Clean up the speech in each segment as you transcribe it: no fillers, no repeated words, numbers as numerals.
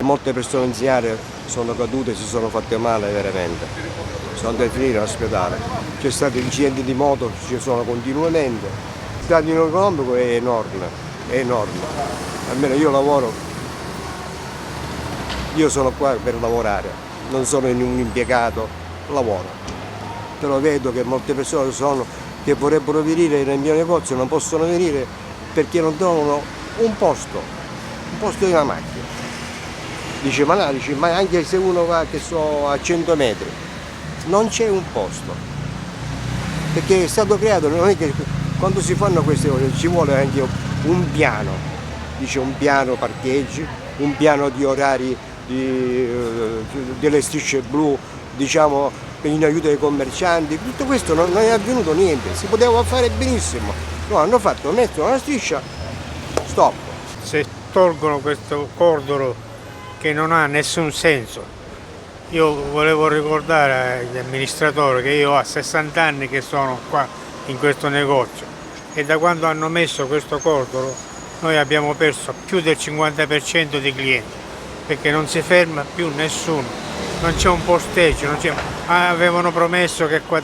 molte persone anziane sono cadute e si sono fatte male veramente, sono andate a finire in ospedale. C'è stato incidenti di moto, ci sono continuamente. Il danno economico è enorme, è enorme. Almeno io lavoro, io sono qua per lavorare, non sono un impiegato, lavoro. Però vedo che molte persone che vorrebbero venire nel mio negozio non possono venire perché non trovano un posto di una macchina. Dice, ma anche se uno va che so a 100 metri, non c'è un posto. Perché è stato creato, non è che quando si fanno queste cose ci vuole anche un piano, dice un piano parcheggi, un piano di orari delle strisce blu, diciamo in aiuto ai commercianti, tutto questo non è avvenuto niente, si poteva fare benissimo. No, hanno fatto, mettono una striscia, stop. Se tolgono questo cordolo che non ha nessun senso, io volevo ricordare agli amministratori che io ho 60 anni che sono qua in questo negozio e da quando hanno messo questo cordolo noi abbiamo perso più del 50% di clienti perché non si ferma più nessuno. Non c'è un posteggio, avevano promesso che qua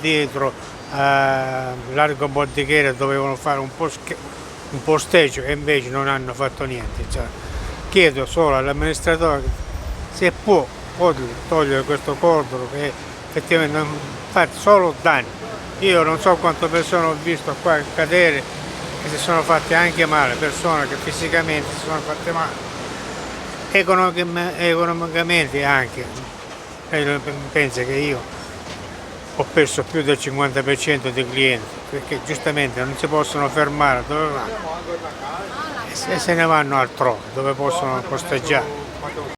dietro largo Bordighera dovevano fare un posteggio e invece non hanno fatto niente. Cioè, chiedo solo all'amministratore se può togliere questo cordolo che effettivamente non fa solo danni. Io non so quante persone ho visto qua cadere che si sono fatte anche male, persone che fisicamente si sono fatte male. Economicamente anche, penso che io ho perso più del 50% dei clienti perché giustamente non si possono fermare dove vanno e se ne vanno altrove dove possono posteggiare.